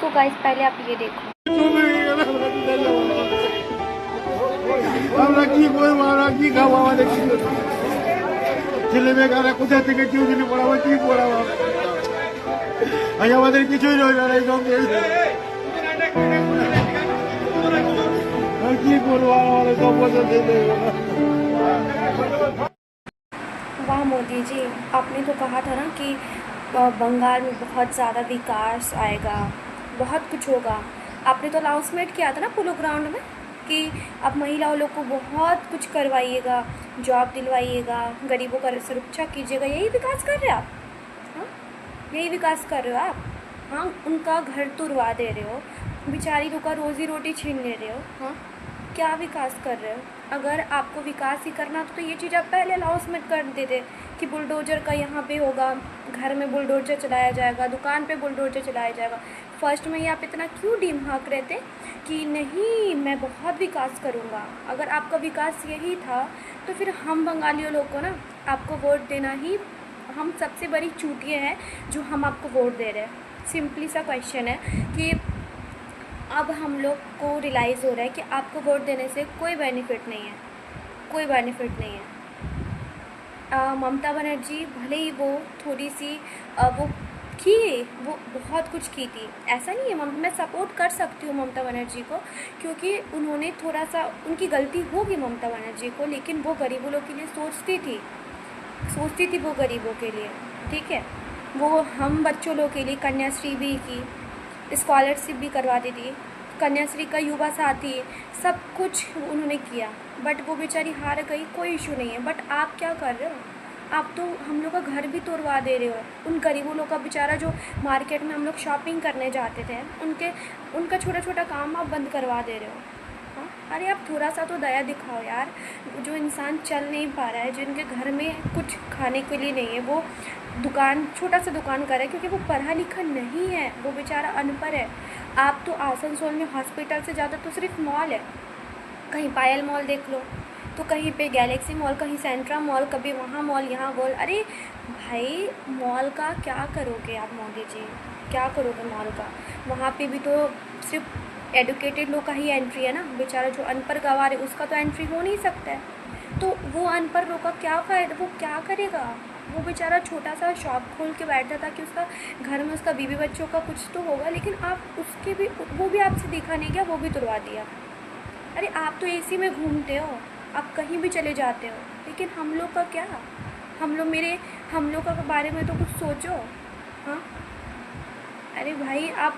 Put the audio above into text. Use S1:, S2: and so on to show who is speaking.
S1: So guys पहले आप ये देखो।
S2: আমরা কি করবো, আমরা কি খাবো, আমাদের কি ছেলে মেয়েরা কোথা থেকে টিউশনি পড়াবো, কি পড়াবো, আজ আমাদের কিছুই রইল না। এই সঙ্গে কি করবো, আমাদের সব বছর দিয়ে দেবে না।
S1: वाह मोदी जी, आपने तो कहा था ना कि बंगाल में बहुत ज़्यादा विकास आएगा, बहुत कुछ होगा। आपने तो अनाउंसमेंट किया था ना पोलो ग्राउंड में कि आप महिलाओं लोग को बहुत कुछ करवाइएगा, जॉब दिलवाइएगा, गरीबों का सुरक्षा कीजिएगा। यही विकास कर रहे हो आप? हाँ, यही विकास कर रहे हो आप? हाँ, उनका घर तुड़वा दे रहे हो, बेचारी लोग का रोज़ी रोटी छीन ले रहे हो। हाँ, क्या विकास कर रहे हो? अगर आपको विकास ही करना तो ये चीज़ आप पहले अनाउंसमेंट कर देते कि बुलडोज़र का यहाँ पे होगा, घर में बुलडोज़र चलाया जाएगा, दुकान पे बुलडोज़र चलाया जाएगा। फर्स्ट में ही आप इतना क्यों डीम हाँक रहे थे कि नहीं मैं बहुत विकास करूँगा? अगर आपका विकास यही था तो फिर हम बंगालियों लोग को ना आपको वोट देना ही, हम सबसे बड़ी चूतिए हैं जो हम आपको वोट दे रहे हैं। सिंपली सा क्वेश्चन है कि अब हम लोग को रियलाइज़ हो रहा है कि आपको वोट देने से कोई बेनिफिट नहीं है, कोई बेनिफिट नहीं है। ममता बनर्जी भले ही वो थोड़ी सी वो बहुत कुछ की थी, ऐसा नहीं है। मैं सपोर्ट कर सकती हूँ ममता बनर्जी को, क्योंकि उन्होंने थोड़ा सा, उनकी गलती होगी ममता बनर्जी को, लेकिन वो गरीबों लोग के लिए सोचती थी वो गरीबों के लिए, ठीक है। वो हम बच्चों लोग के लिए कन्याश्री भी की, स्कॉलरशिप भी करवा दी थी, कन्याश्री का युवा साथी, सब कुछ उन्होंने किया, बट वो बेचारी हार गई, कोई इशू नहीं है। बट आप क्या कर रहे हो? आप तो हम लोग का घर भी तोड़वा दे रहे हो। उन गरीबों लोग का बेचारा, जो मार्केट में हम लोग शॉपिंग करने जाते थे, उनका छोटा छोटा काम आप बंद करवा दे रहे हो। हाँ, अरे आप थोड़ा सा तो दया दिखाओ यार। जो इंसान चल नहीं पा रहा है, जिनके घर में कुछ खाने के लिए नहीं है, वो दुकान, छोटा सा दुकान कर रहा है क्योंकि वो पढ़ा लिखा नहीं है, वो बेचारा अनपढ़ है। आप तो आसनसोल में हॉस्पिटल से ज़्यादा तो सिर्फ मॉल है, कहीं पायल मॉल देख लो, तो कहीं पे गैलेक्सी मॉल, कहीं सेंट्रा मॉल, कभी वहाँ मॉल, यहाँ मॉल। अरे भाई, मॉल का क्या करोगे आप मोदी जी, क्या करोगे मॉल का? वहाँ पे भी तो सिर्फ एडुकेटेड लोग का ही एंट्री है ना, बेचारा जो अनपढ़ गंवार है उसका तो एंट्री हो नहीं सकता है। तो वो अनपढ़ लोग का क्या फ़ायदा, वो क्या करेगा? वो बेचारा छोटा सा शॉप खोल के बैठा था कि उसका घर में उसका बीवी बच्चों का कुछ तो होगा, लेकिन आप उसके भी, वो भी आपसे दिखा नहीं गया, वो भी तुड़वा दिया। अरे आप तो एसी में घूमते हो, आप कहीं भी चले जाते हो, लेकिन हम लोग का क्या? हम लोग का बारे में तो कुछ सोचो। हाँ, अरे भाई आप